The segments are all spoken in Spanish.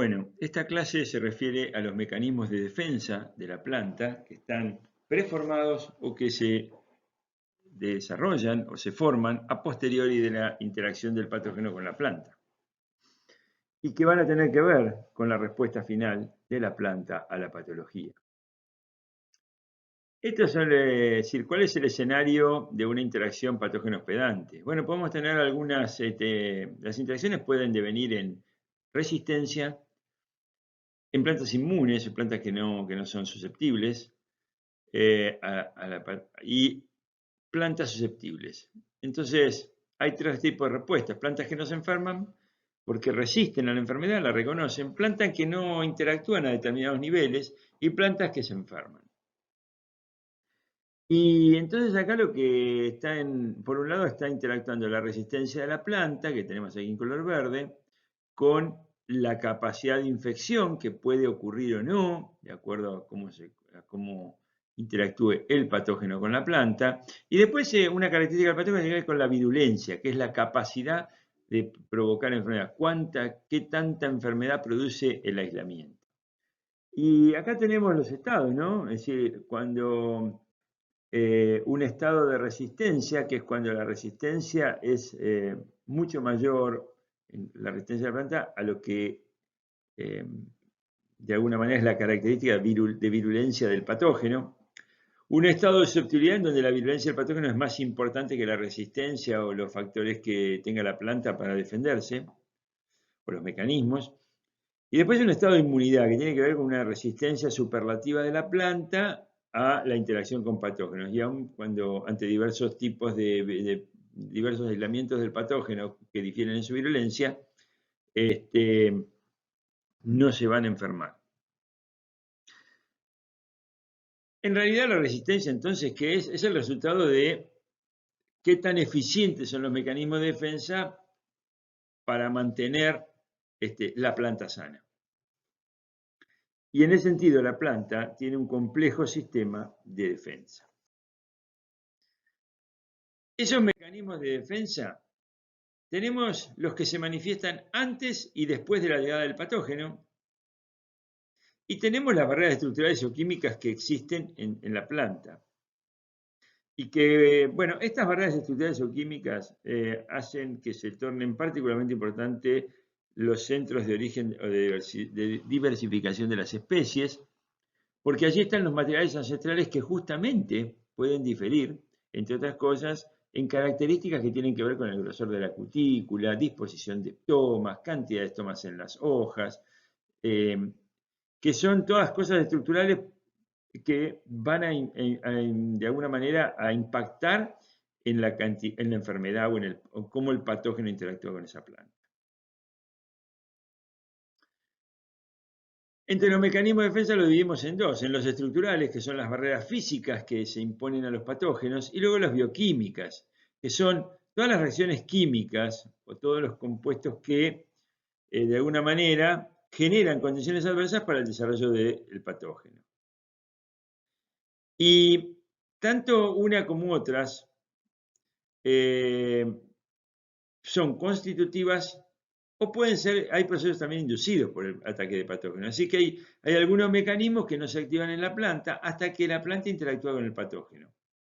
Bueno, esta clase se refiere a los mecanismos de defensa de la planta que están preformados o que se desarrollan o se forman a posteriori de la interacción del patógeno con la planta y que van a tener que ver con la respuesta final de la planta a la patología. Estos son, decir, ¿cuál es el escenario de una interacción patógeno-hospedante? Bueno, podemos tener algunas, las interacciones pueden devenir en resistencia, en plantas inmunes, plantas que no son susceptibles, y plantas susceptibles. Entonces, hay tres tipos de respuestas. Plantas que no se enferman porque resisten a la enfermedad, la reconocen. Plantas que no interactúan a determinados niveles y plantas que se enferman. Y entonces acá lo que está por un lado está interactuando la resistencia de la planta, que tenemos aquí en color verde, con la capacidad de infección que puede ocurrir o no, de acuerdo a cómo interactúe el patógeno con la planta. Y después una característica del patógeno tiene que ver con la virulencia, que es la capacidad de provocar enfermedad. ¿Qué tanta enfermedad produce el aislamiento? Y acá tenemos los estados, ¿no? Es decir, cuando un estado de resistencia, que es cuando la resistencia es mucho mayor, la resistencia de la planta, a lo que de alguna manera es la característica de virulencia del patógeno. Un estado de susceptibilidad en donde la virulencia del patógeno es más importante que la resistencia o los factores que tenga la planta para defenderse, o los mecanismos. Y después un estado de inmunidad que tiene que ver con una resistencia superlativa de la planta a la interacción con patógenos. Y aun cuando ante diversos tipos de diversos aislamientos del patógeno que difieren en su virulencia, no se van a enfermar. En realidad la resistencia entonces, ¿qué es? Es el resultado de qué tan eficientes son los mecanismos de defensa para mantener la planta sana. Y en ese sentido la planta tiene un complejo sistema de defensa. Esos mecanismos de defensa tenemos los que se manifiestan antes y después de la llegada del patógeno, y tenemos las barreras estructurales o químicas que existen en la planta. Y que, bueno, estas barreras estructurales o químicas hacen que se tornen particularmente importantes los centros de origen o de diversificación de las especies, porque allí están los materiales ancestrales que justamente pueden diferir, entre otras cosas, en características que tienen que ver con el grosor de la cutícula, disposición de estomas, cantidad de estomas en las hojas, que son todas cosas estructurales que van de alguna manera a impactar en la enfermedad o cómo el patógeno interactúa con esa planta. Entre los mecanismos de defensa lo dividimos en dos, en los estructurales, que son las barreras físicas que se imponen a los patógenos, y luego las bioquímicas, que son todas las reacciones químicas o todos los compuestos que de alguna manera generan condiciones adversas para el desarrollo del patógeno. Y tanto una como otras son constitutivas o pueden ser, hay procesos también inducidos por el ataque de patógenos. Así que hay algunos mecanismos que no se activan en la planta hasta que la planta interactúa con el patógeno.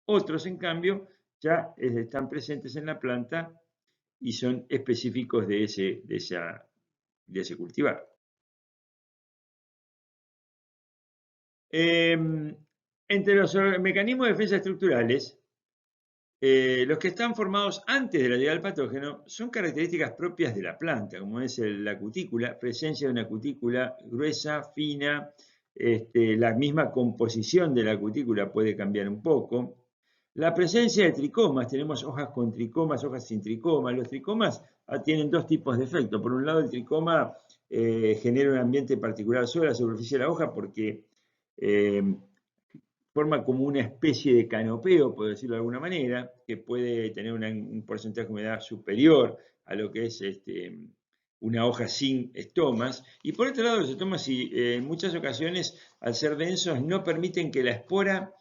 Otros, en cambio, ya están presentes en la planta y son específicos de ese cultivar. Entre los mecanismos de defensa estructurales, los que están formados antes de la llegada del patógeno son características propias de la planta, como es la cutícula, presencia de una cutícula gruesa, fina, la misma composición de la cutícula puede cambiar un poco. La presencia de tricomas, tenemos hojas con tricomas, hojas sin tricomas. Los tricomas tienen dos tipos de efecto. Por un lado, el tricoma genera un ambiente particular sobre la superficie de la hoja porque forma como una especie de canopeo, por decirlo de alguna manera, que puede tener un porcentaje de humedad superior a lo que es una hoja sin estomas. Y por otro lado, los estomas en muchas ocasiones, al ser densos, no permiten que la espora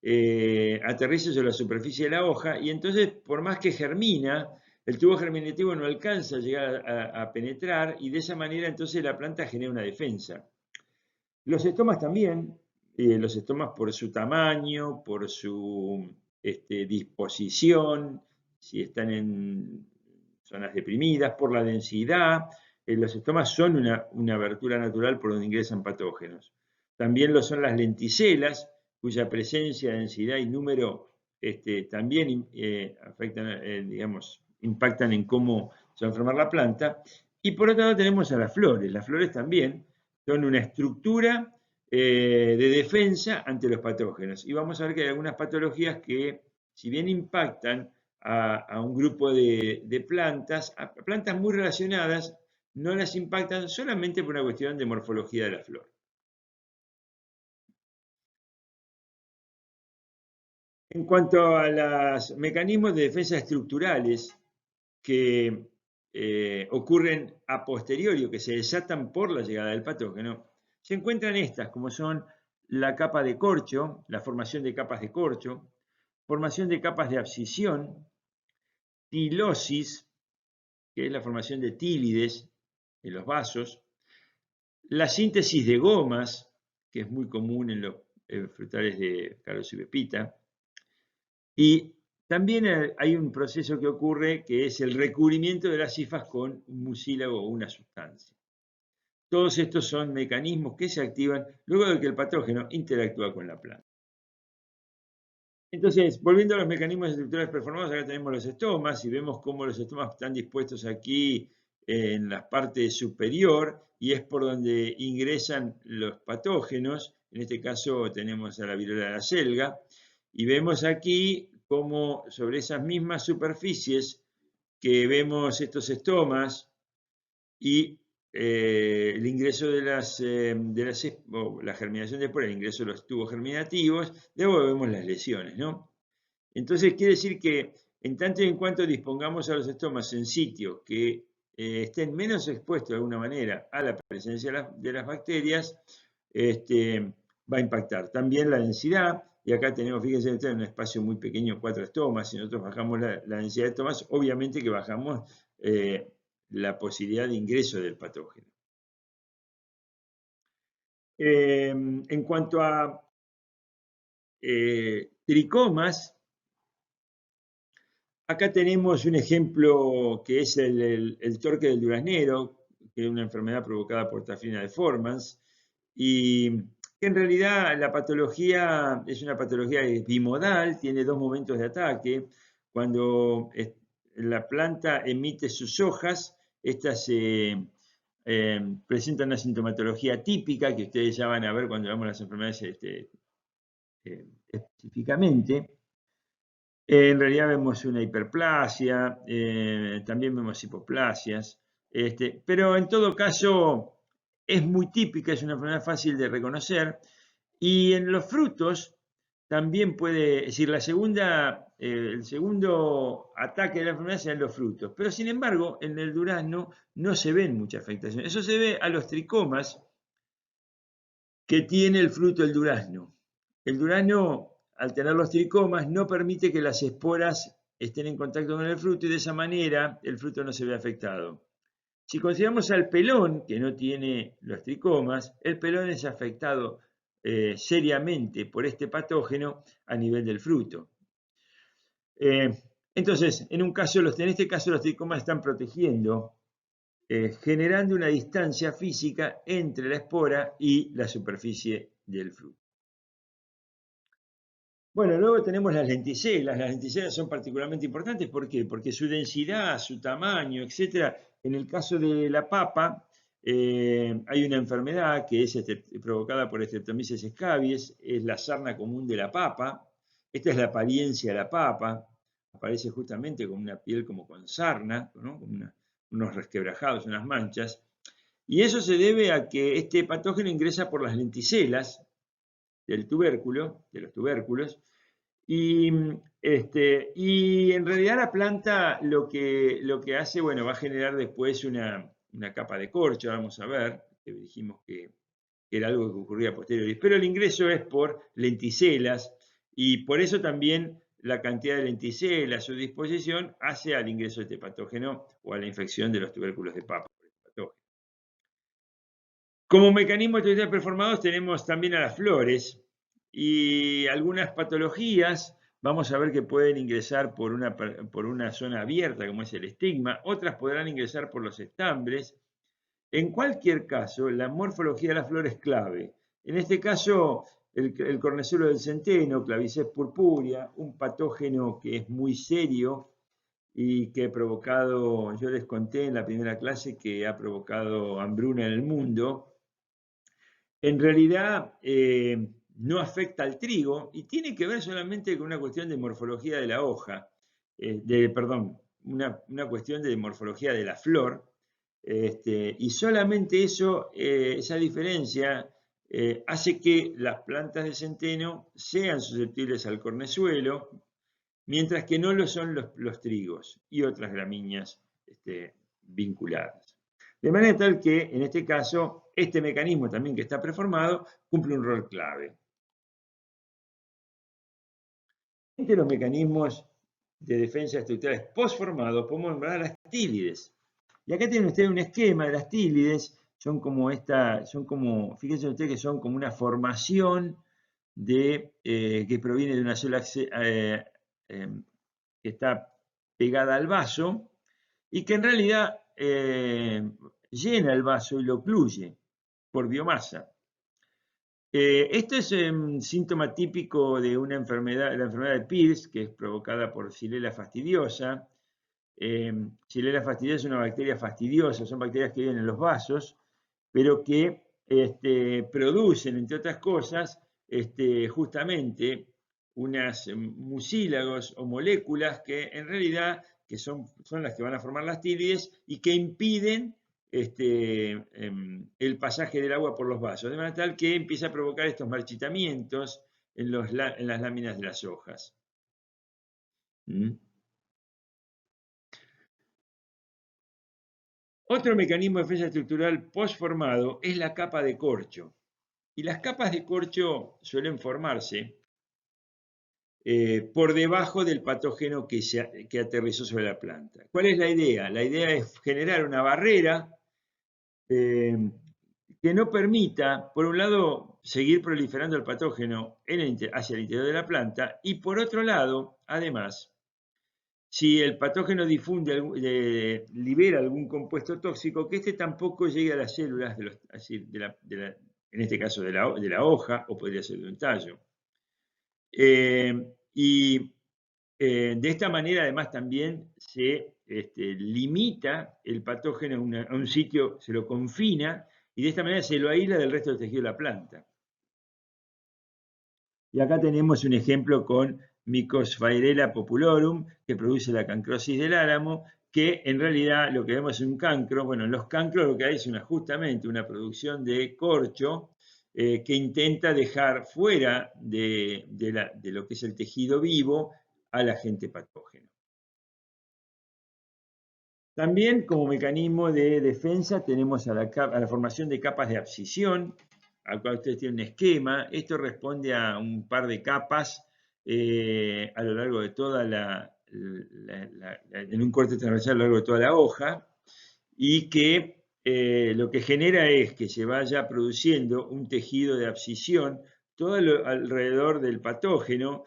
aterrice sobre la superficie de la hoja, y entonces, por más que germina, El tubo germinativo no alcanza a llegar a penetrar y de esa manera entonces la planta genera una defensa. Los estomas también, los estomas por su tamaño, por su disposición, si están en zonas deprimidas, por la densidad. Los estomas son una abertura natural por donde ingresan patógenos. También lo son las lenticelas, cuya presencia, densidad y número también afectan, digamos, impactan en cómo se va a formar la planta. Y por otro lado tenemos a las flores. Las flores también son una estructura de defensa ante los patógenos. Y vamos a ver que hay algunas patologías que, si bien impactan a un grupo de plantas, a plantas muy relacionadas, no las impactan solamente por una cuestión de morfología de la flor. En cuanto a los mecanismos de defensa estructurales que ocurren a posteriori o que se desatan por la llegada del patógeno, se encuentran estas, como son la capa de corcho, la formación de capas de corcho, formación de capas de abscisión, tilosis, que es la formación de tílides en los vasos, la síntesis de gomas, que es muy común en los frutales de Carlos y Pepita, y también hay un proceso que ocurre que es el recubrimiento de las hifas con un mucílago o una sustancia. Todos estos son mecanismos que se activan luego de que el patógeno interactúa con la planta. Entonces, volviendo a los mecanismos estructurales performados, acá tenemos los estomas y vemos cómo los estomas están dispuestos aquí en la parte superior y es por donde ingresan los patógenos. En este caso tenemos a la viruela de la selga y vemos aquí cómo sobre esas mismas superficies que vemos estos estomas y el ingreso de la germinación de esporas, el ingreso de los tubos germinativos, luego vemos las lesiones, ¿no? Entonces quiere decir que en tanto y en cuanto dispongamos a los estomas en sitios que estén menos expuestos de alguna manera a la presencia de las bacterias, va a impactar. También la densidad, y acá tenemos, fíjense, en un espacio muy pequeño, 4 estomas, si nosotros bajamos la densidad de estomas, obviamente que bajamos la posibilidad de ingreso del patógeno. En cuanto a tricomas, acá tenemos un ejemplo que es el torque del duraznero, que es una enfermedad provocada por Tafrina deformans, y que en realidad la patología es una patología bimodal, tiene dos momentos de ataque. Cuando la planta emite sus hojas, estas presentan una sintomatología típica que ustedes ya van a ver cuando veamos las enfermedades específicamente. En realidad vemos una hiperplasia, también vemos hipoplasias, pero en todo caso es muy típica, es una enfermedad fácil de reconocer. Y en los frutos también puede, es decir, el segundo ataque de la enfermedad se da en los frutos. Pero sin embargo, en el durazno no se ven mucha afectación. Eso se ve a los tricomas que tiene el fruto del durazno. El durazno, al tener los tricomas, no permite que las esporas estén en contacto con el fruto y de esa manera el fruto no se ve afectado. Si consideramos al pelón, que no tiene los tricomas, el pelón es afectado seriamente por este patógeno a nivel del fruto. Entonces, en este caso los tricomas están protegiendo, generando una distancia física entre la espora y la superficie del fruto. Bueno, luego tenemos las lenticelas. Las lenticelas son particularmente importantes. ¿Por qué? Porque su densidad, su tamaño, etcétera. En el caso de la papa, hay una enfermedad que es provocada por Streptomyces scabies, es la sarna común de la papa. Esta es la apariencia de la papa. Aparece justamente con una piel como con sarna, ¿no? Con unos resquebrajados, unas manchas. Y eso se debe a que este patógeno ingresa por las lenticelas del tubérculo, de los tubérculos, y en realidad la planta lo que hace, bueno, va a generar después una capa de corcho, vamos a ver, que dijimos que era algo que ocurría a posteriori, pero el ingreso es por lenticelas y por eso también la cantidad de lenticela a su disposición hace al ingreso de este patógeno o a la infección de los tubérculos de papa por este patógeno. Como mecanismo estructural performados tenemos también a las flores y algunas patologías. Vamos a ver que pueden ingresar por una zona abierta, como es el estigma. Otras podrán ingresar por los estambres. En cualquier caso, la morfología de la flor es clave. En este caso, el cornezuelo del centeno, Claviceps purpúrea, un patógeno que es muy serio y que ha provocado, yo les conté en la primera clase que ha provocado hambruna en el mundo. En realidad no afecta al trigo y tiene que ver solamente con una cuestión de morfología de la hoja, perdón, una cuestión de morfología de la flor, y solamente eso, esa diferencia hace que las plantas de centeno sean susceptibles al cornezuelo, mientras que no lo son los trigos y otras gramíneas vinculadas. De manera tal que, en este caso, este mecanismo también que está preformado cumple un rol clave. Entre los mecanismos de defensa estructurales postformados podemos nombrar las tílides. Y acá tienen ustedes un esquema de las tílides. Fíjense ustedes que son como una formación que proviene de una sola que está pegada al vaso y que en realidad llena el vaso y lo ocluye por biomasa. Esto es un síntoma típico de una enfermedad, la enfermedad de Pierce, que es provocada por Xylella fastidiosa. Xylella fastidiosa es una bacteria fastidiosa, son bacterias que viven en los vasos, pero que producen, entre otras cosas, justamente unas mucílagos o moléculas que en realidad que son las que van a formar las tílides y que impiden el pasaje del agua por los vasos, de manera tal que empieza a provocar estos marchitamientos en las láminas de las hojas. Otro mecanismo de defensa estructural postformado es la capa de corcho. Y las capas de corcho suelen formarse por debajo del patógeno que aterrizó sobre la planta. ¿Cuál es la idea? La idea es generar una barrera que no permita, por un lado, seguir proliferando el patógeno hacia el interior de la planta y por otro lado, además, si el patógeno libera algún compuesto tóxico, que tampoco llegue a las células, en este caso de la hoja, o podría ser de un tallo. De esta manera, además, también se limita el patógeno a un sitio, se lo confina, y de esta manera se lo aísla del resto del tejido de la planta. Y acá tenemos un ejemplo con Mycosphaerella populorum, que produce la cancrosis del álamo, que en realidad lo que vemos es un cancro. Bueno, en los cancros lo que hay es justamente una producción de corcho que intenta dejar fuera de lo que es el tejido vivo al agente patógeno. También como mecanismo de defensa tenemos a la formación de capas de abscisión. Acá ustedes tienen un esquema. Esto responde a un par de capas a lo largo de toda en un corte transversal a lo largo de toda la hoja, y que lo que genera es que se vaya produciendo un tejido de abscisión todo alrededor del patógeno,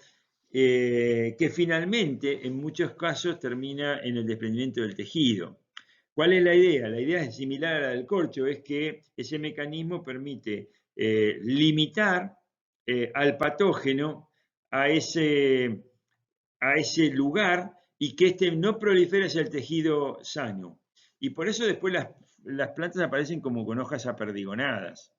que finalmente en muchos casos termina en el desprendimiento del tejido. ¿Cuál es la idea? La idea es similar a la del corcho, es que ese mecanismo permite limitar al patógeno a ese lugar y que no prolifere hacia el tejido sano. Y por eso después las plantas aparecen como con hojas aperdigonadas.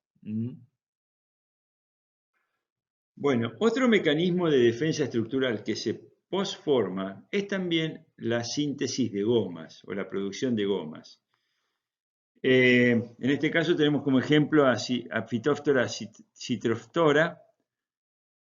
Bueno, otro mecanismo de defensa estructural que se postforma es también la síntesis de gomas o la producción de gomas. En este caso tenemos como ejemplo a Phytophthora citrophthora,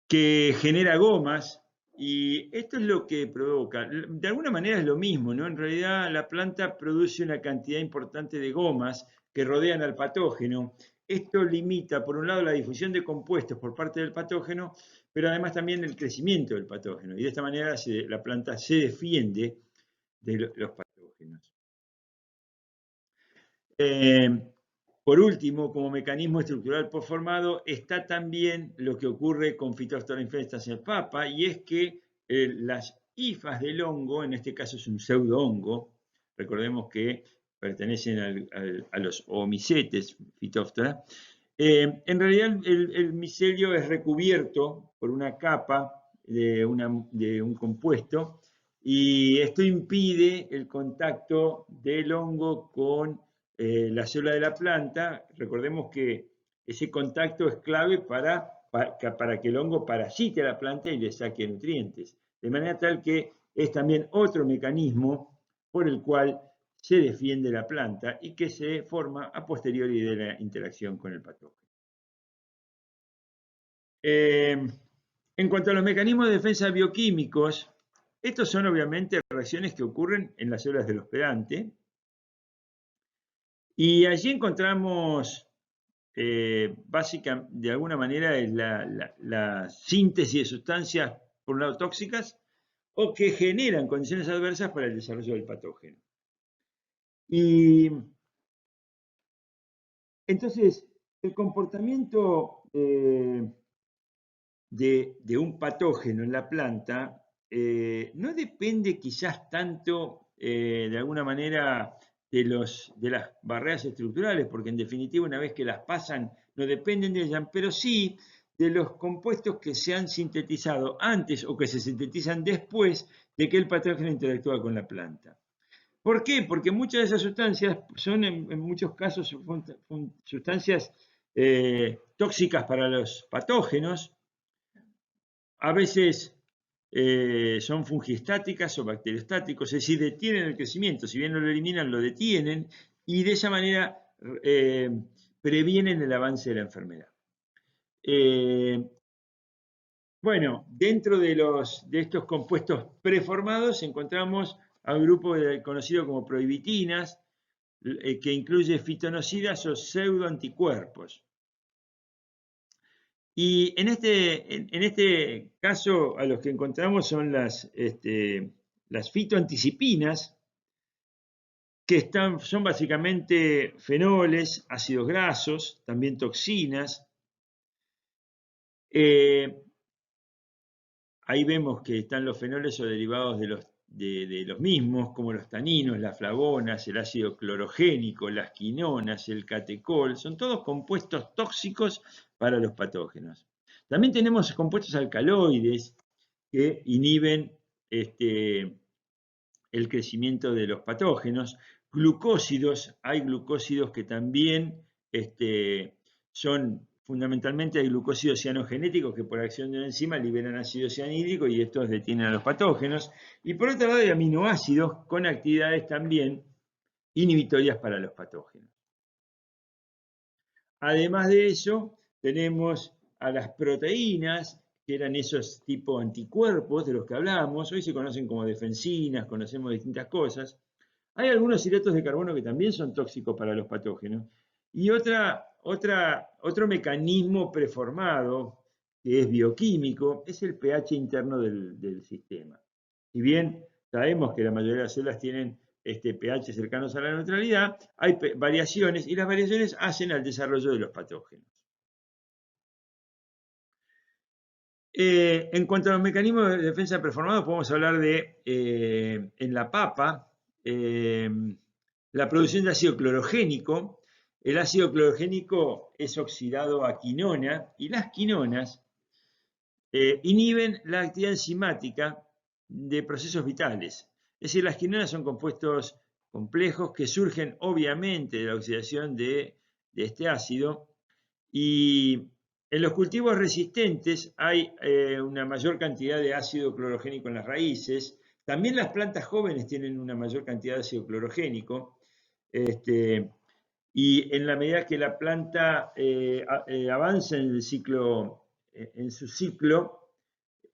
que genera gomas, y esto es lo que provoca. De alguna manera es lo mismo, ¿no? En realidad la planta produce una cantidad importante de gomas que rodean al patógeno, esto limita, por un lado, la difusión de compuestos por parte del patógeno, pero además también el crecimiento del patógeno. Y de esta manera la planta se defiende de los patógenos. Por último, como mecanismo estructural postformado, está también lo que ocurre con Phytophthora infestas en papa, y es que las hifas del hongo, en este caso es un pseudo-hongo, recordemos que pertenecen a los oomicetes Phytophthora, en realidad el micelio es recubierto por una capa de un compuesto, y esto impide el contacto del hongo con la célula de la planta. Recordemos que ese contacto es clave para que el hongo parasite a la planta y le saque nutrientes. De manera tal que es también otro mecanismo por el cual se defiende la planta y que se forma a posteriori de la interacción con el patógeno. En cuanto a los mecanismos de defensa bioquímicos, estos son obviamente reacciones que ocurren en las células del hospedante, y allí encontramos básicamente, de alguna manera, la síntesis de sustancias, por un lado, tóxicas o que generan condiciones adversas para el desarrollo del patógeno. Y entonces, el comportamiento de un patógeno en la planta no depende quizás tanto, de alguna manera, de las barreras estructurales, porque en definitiva una vez que las pasan no dependen de ellas, pero sí de los compuestos que se han sintetizado antes o que se sintetizan después de que el patógeno interactúa con la planta. ¿Por qué? Porque muchas de esas sustancias son en muchos casos sustancias tóxicas para los patógenos. A veces son fungiestáticas o bacteriostáticos, es decir, detienen el crecimiento. Si bien no lo eliminan, lo detienen, y de esa manera previenen el avance de la enfermedad. Bueno, dentro de estos compuestos preformados encontramos a un grupo conocido como prohibitinas, que incluye fitonocidas o pseudoanticuerpos. Y en este caso, a los que encontramos son las fitoanticipinas, que son básicamente fenoles, ácidos grasos, también toxinas. Ahí vemos que están los fenoles o derivados de los mismos, como los taninos, las flavonas, el ácido clorogénico, las quinonas, el catecol. Son todos compuestos tóxicos para los patógenos. También tenemos compuestos alcaloides que inhiben el crecimiento de los patógenos. Glucósidos, hay glucósidos que también son fundamentalmente, hay glucósidos cianogenéticos que por acción de una enzima liberan ácido cianhídrico y estos detienen a los patógenos. Y por otro lado hay aminoácidos con actividades también inhibitorias para los patógenos. Además de eso, tenemos a las proteínas, que eran esos tipo anticuerpos de los que hablábamos. Hoy se conocen como defensinas, conocemos distintas cosas. Hay algunos hidratos de carbono que también son tóxicos para los patógenos. Y otro mecanismo preformado, que es bioquímico, es el pH interno del sistema. Si bien sabemos que la mayoría de las células tienen pH cercanos a la neutralidad, hay variaciones, y las variaciones hacen al desarrollo de los patógenos. En cuanto a los mecanismos de defensa preformados, podemos hablar de, en la papa, la producción de ácido clorogénico. El ácido clorogénico es oxidado a quinona, y las quinonas inhiben la actividad enzimática de procesos vitales. Es decir, las quinonas son compuestos complejos que surgen obviamente de la oxidación de este ácido, y en los cultivos resistentes hay una mayor cantidad de ácido clorogénico en las raíces. También las plantas jóvenes tienen una mayor cantidad de ácido clorogénico. Y en la medida que la planta avanza en su ciclo,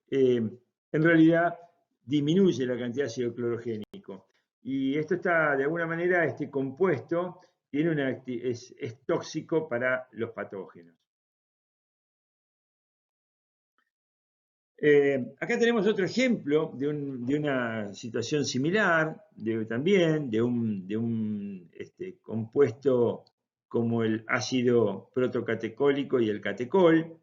en realidad disminuye la cantidad de ácido clorogénico. Y esto está de alguna manera compuesto es tóxico para los patógenos. Acá tenemos otro ejemplo de una situación similar, también de un compuesto como el ácido protocatecólico y el catecol.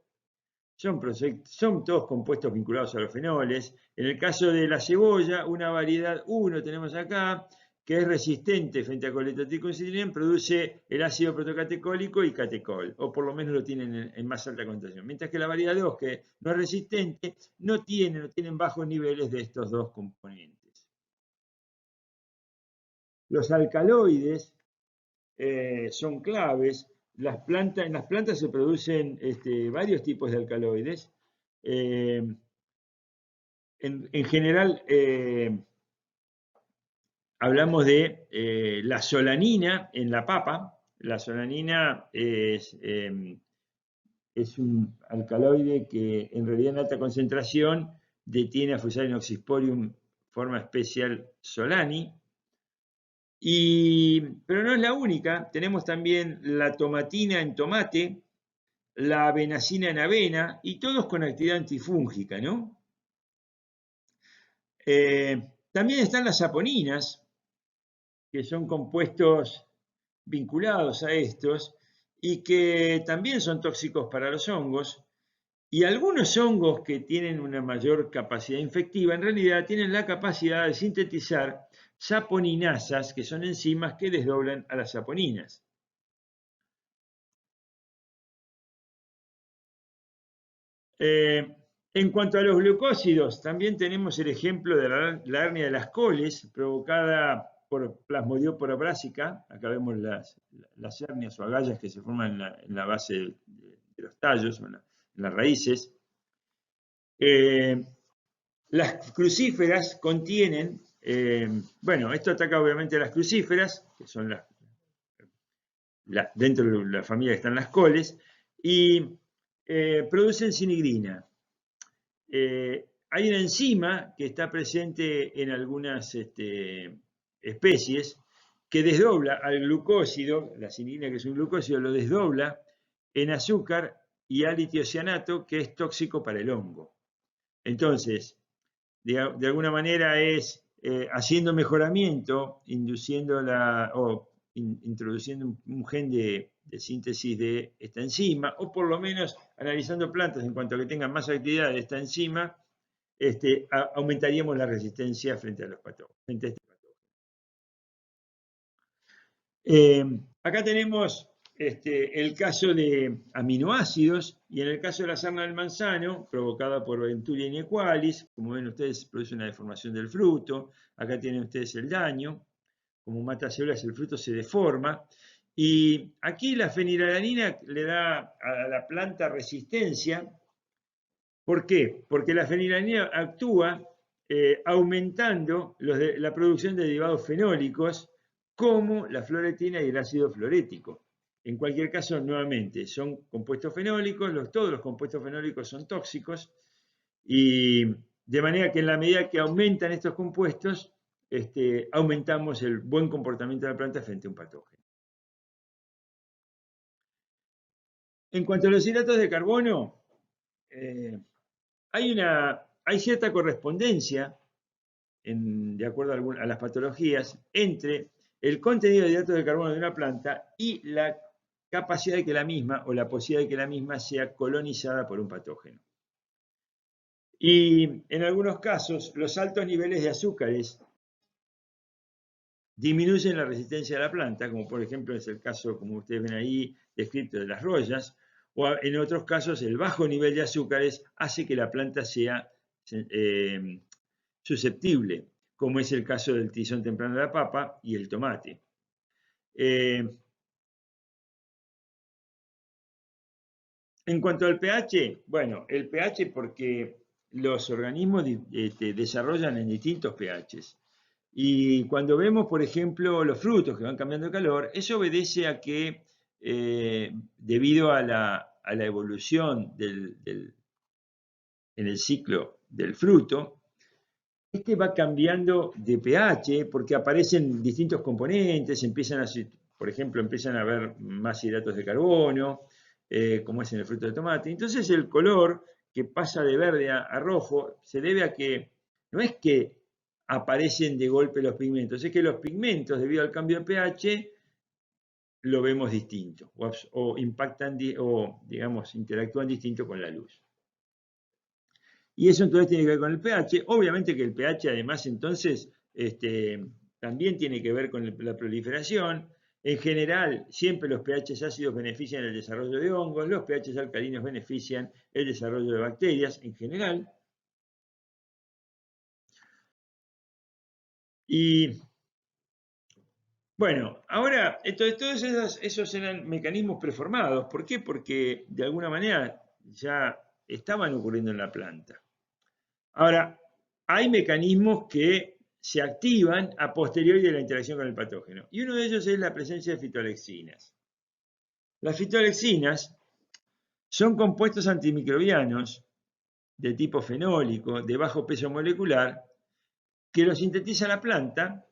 Son todos compuestos vinculados a los fenoles. En el caso de la cebolla, una variedad 1 tenemos acá, que es resistente frente a coletotricoincitinina, produce el ácido protocatecólico y catecol, o por lo menos lo tienen en más alta concentración. Mientras que la variedad 2, que no es resistente, no tienen bajos niveles de estos dos componentes. Los alcaloides son claves. En las plantas se producen varios tipos de alcaloides. En general, hablamos de la solanina en la papa. La solanina es un alcaloide que en realidad en alta concentración detiene a Fusarium oxysporium, forma especial solani. Pero no es la única, tenemos también la tomatina en tomate, la avenacina en avena, y todos con actividad antifúngica, ¿no? También están las saponinas, que son compuestos vinculados a estos y que también son tóxicos para los hongos. Y algunos hongos que tienen una mayor capacidad infectiva, en realidad tienen la capacidad de sintetizar saponinasas, que son enzimas que desdoblan a las saponinas. En cuanto a los glucósidos, también tenemos el ejemplo de la hernia de las coles provocada por Plasmodiopora brásica. Acá vemos las hernias o agallas que se forman en la base de los tallos, en las raíces. Las crucíferas contienen, bueno, esto ataca obviamente a las crucíferas, que son dentro de la familia que están las coles, y producen sinigrina. Hay una enzima que está presente en algunas especies que desdobla al glucósido, la sinigrina que es un glucósido, lo desdobla en azúcar y a litiocianato, que es tóxico para el hongo. Entonces, de alguna manera es haciendo mejoramiento, introduciendo un gen de síntesis de esta enzima, o por lo menos analizando plantas en cuanto a que tengan más actividad de esta enzima, aumentaríamos la resistencia frente a los patógenos. Acá tenemos el caso de aminoácidos, y en el caso de la sarna del manzano, provocada por Venturi inequalis, como ven ustedes, produce una deformación del fruto. Acá tienen ustedes el daño. Como mata células, el fruto se deforma. Y aquí la fenilalanina le da a la planta resistencia. ¿Por qué? Porque la fenilalanina actúa aumentando la producción de derivados fenólicos, como la fluoretina y el ácido fluorético. En cualquier caso, nuevamente, son compuestos fenólicos, todos los compuestos fenólicos son tóxicos, y de manera que en la medida que aumentan estos compuestos, aumentamos el buen comportamiento de la planta frente a un patógeno. En cuanto a los hidratos de carbono, hay cierta correspondencia, de acuerdo a las patologías, entre el contenido de hidratos de carbono de una planta y la capacidad de que la misma, o la posibilidad de que la misma sea colonizada por un patógeno. Y en algunos casos, los altos niveles de azúcares disminuyen la resistencia de la planta, como por ejemplo es el caso, como ustedes ven ahí, descrito de las rollas, o en otros casos el bajo nivel de azúcares hace que la planta sea susceptible, como es el caso del tizón temprano de la papa y el tomate. En cuanto al pH, bueno, el pH porque los organismos desarrollan en distintos pHs. Y cuando vemos, por ejemplo, los frutos que van cambiando de calor, eso obedece a que, debido a la evolución en el ciclo del fruto, va cambiando de pH porque aparecen distintos componentes, empiezan a por ejemplo, empiezan a haber más hidratos de carbono, como es en el fruto de tomate. Entonces el color que pasa de verde a rojo se debe a que no es que aparecen de golpe los pigmentos, es que los pigmentos, debido al cambio de pH, lo vemos distinto o impactan o, digamos, interactúan distinto con la luz. Y eso entonces tiene que ver con el pH. Obviamente que el pH además entonces también tiene que ver con la proliferación. En general, siempre los pH ácidos benefician el desarrollo de hongos, los pH alcalinos benefician el desarrollo de bacterias en general. Y bueno, ahora, entonces todos esos eran mecanismos preformados. ¿Por qué? Porque de alguna manera ya estaban ocurriendo en la planta. Ahora, hay mecanismos que se activan a posteriori de la interacción con el patógeno. Y uno de ellos es la presencia de fitoalexinas. Las fitoalexinas son compuestos antimicrobianos de tipo fenólico, de bajo peso molecular, que los sintetiza la planta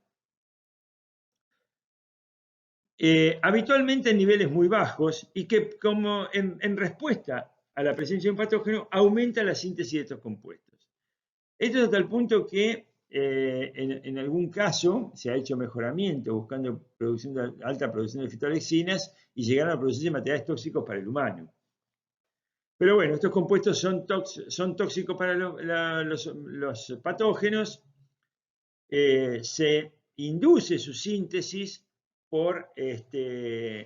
habitualmente en niveles muy bajos y que como en respuesta a la presencia de un patógeno aumenta la síntesis de estos compuestos. Esto es hasta el punto que en algún caso se ha hecho mejoramiento buscando alta producción de fitoalexinas y llegaron a producirse materiales tóxicos para el humano. Pero bueno, estos compuestos son tóxicos para los patógenos. Se induce su síntesis por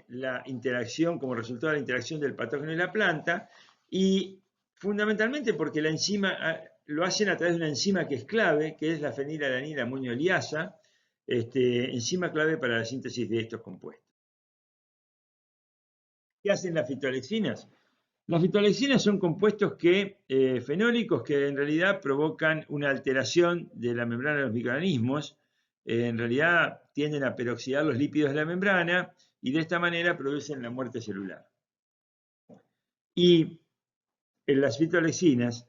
la interacción, como resultado de la interacción del patógeno y la planta, y fundamentalmente porque la enzima lo hacen a través de una enzima que es clave, que es la fenilalanina amonio-liasa, enzima clave para la síntesis de estos compuestos. ¿Qué hacen las fitoalexinas? Las fitoalexinas son compuestos fenólicos que en realidad provocan una alteración de la membrana de los microorganismos. En realidad tienden a peroxidar los lípidos de la membrana y de esta manera producen la muerte celular. Y las fitoalexinas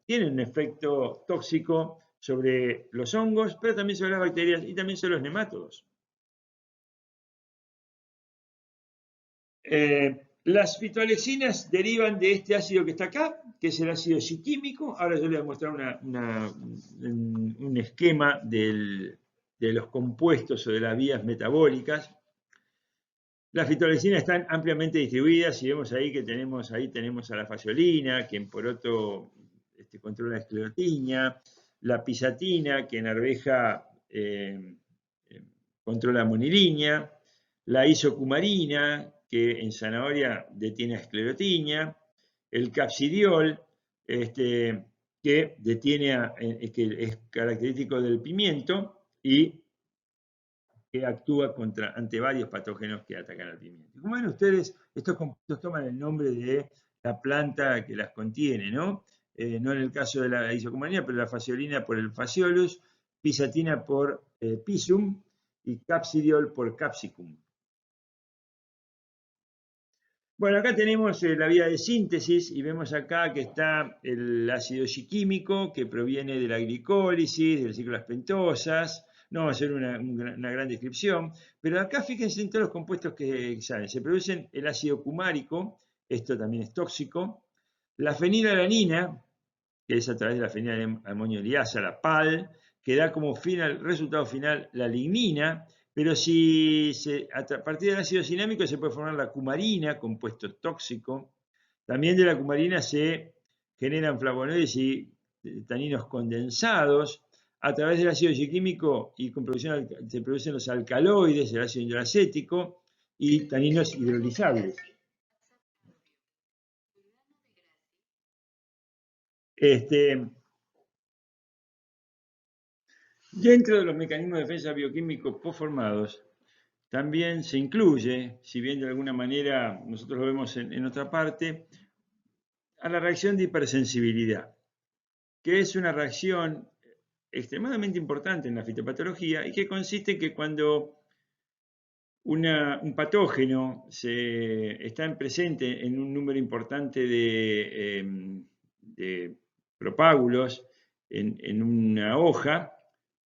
tienen un efecto tóxico sobre los hongos, pero también sobre las bacterias y también sobre los nemátodos. Las fitoalexinas derivan de este ácido que está acá, que es el ácido shiquímico. Ahora yo les voy a mostrar un esquema de los compuestos o de las vías metabólicas. Las fitoalexinas están ampliamente distribuidas y vemos ahí que tenemos a la fasciolina, que en poroto controla la esclerotinia, la pisatina, que en arveja controla la monilinia, la isocumarina, que en zanahoria detiene a esclerotinia, el capsidiol, que que es característico del pimiento y que actúa ante varios patógenos que atacan al pimiento. Como ven ustedes, estos compuestos toman el nombre de la planta que las contiene, ¿no? No en el caso de la isocumarina, pero la fasciolina por el Phaseolus, pisatina por Pisum y capsidiol por Capsicum. Bueno, acá tenemos la vía de síntesis y vemos acá que está el ácido shiquímico que proviene de la glicólisis, del ciclo de las pentosas. No va a ser una gran descripción, pero acá fíjense en todos los compuestos que salen. Se producen el ácido cumárico, esto también es tóxico. La fenilalanina, que es a través de la fenilamonio-liasa, la PAL, que da como resultado final la lignina. Pero a partir del ácido cinámico se puede formar la cumarina, compuesto tóxico. También de la cumarina se generan flavonoides y taninos condensados. A través del ácido shiquímico se producen los alcaloides, el ácido hidroacético y taninos hidrolizables. Dentro de los mecanismos de defensa bioquímicos postformados, también se incluye, si bien de alguna manera nosotros lo vemos en otra parte, a la reacción de hipersensibilidad, que es una reacción extremadamente importante en la fitopatología y que consiste en que cuando un patógeno está presente en un número importante de propágulos en una hoja,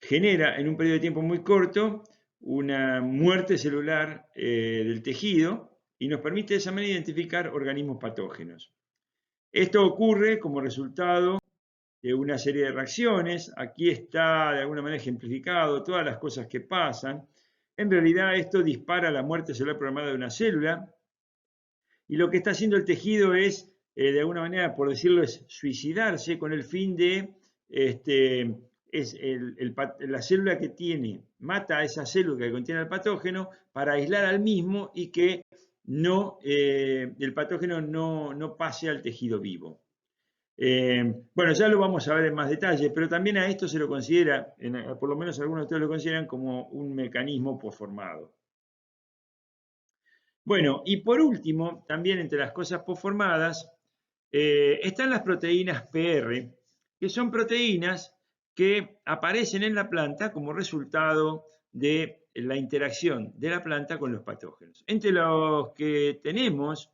genera en un periodo de tiempo muy corto una muerte celular del tejido y nos permite de esa manera identificar organismos patógenos. Esto ocurre como resultado de una serie de reacciones. Aquí está de alguna manera ejemplificado todas las cosas que pasan. En realidad esto dispara la muerte celular programada de una célula y lo que está haciendo el tejido es, de alguna manera, por decirlo, es suicidarse con el fin de, la célula que tiene, mata a esa célula que contiene el patógeno para aislar al mismo y que no, el patógeno no pase al tejido vivo. Bueno, ya lo vamos a ver en más detalle, pero también a esto se lo considera, por lo menos algunos de ustedes lo consideran como un mecanismo posformado. Bueno, y por último, también entre las cosas posformadas, están las proteínas PR, que son proteínas que aparecen en la planta como resultado de la interacción de la planta con los patógenos. Entre los que tenemos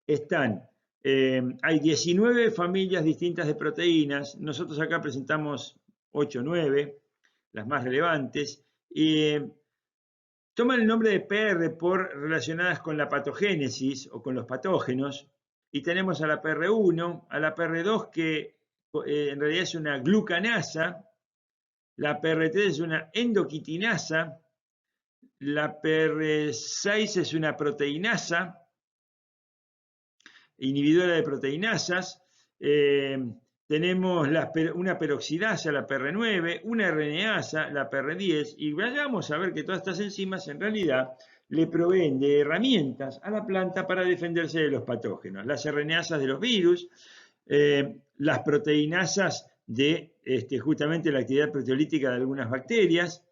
están, hay 19 familias distintas de proteínas, nosotros acá presentamos 8 o 9, las más relevantes, toman el nombre de PR por relacionadas con la patogénesis o con los patógenos, y tenemos a la PR1, a la PR2 que en realidad es una glucanasa, la PR3 es una endoquitinasa, la PR6 es una proteinasa, inhibidora de proteinasas, tenemos una peroxidasa, la PR9, una RNasa, la PR10, y vayamos a ver que todas estas enzimas en realidad le proveen de herramientas a la planta para defenderse de los patógenos. Las RNasas de los virus, las proteinasas de justamente la actividad proteolítica de algunas bacterias,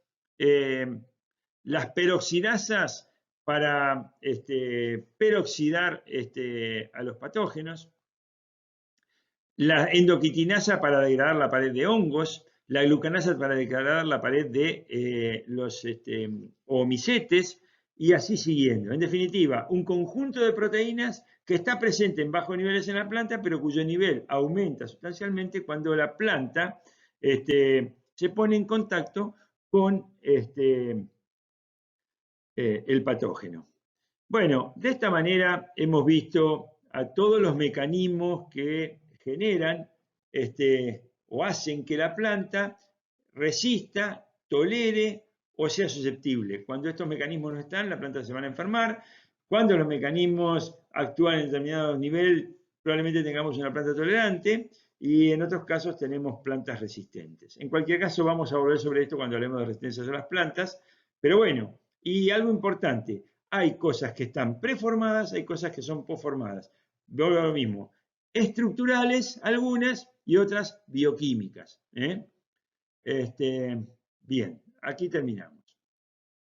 las peroxidasas para peroxidar a los patógenos, la endoquitinasa para degradar la pared de hongos, la glucanasa para degradar la pared de los omicetes, y así siguiendo. En definitiva, un conjunto de proteínas que está presente en bajos niveles en la planta, pero cuyo nivel aumenta sustancialmente cuando la planta se pone en contacto con el patógeno. Bueno, de esta manera hemos visto a todos los mecanismos que generan o hacen que la planta resista, tolere o sea susceptible. Cuando estos mecanismos no están, la planta se van a enfermar. Cuando los mecanismos actúan en determinado nivel, probablemente tengamos una planta tolerante, y en otros casos tenemos plantas resistentes. En cualquier caso, vamos a volver sobre esto cuando hablemos de resistencias a las plantas. Pero bueno, y algo importante, hay cosas que están preformadas, hay cosas que son posformadas. Vuelvo a lo mismo, estructurales algunas y otras bioquímicas. Bien, aquí terminamos.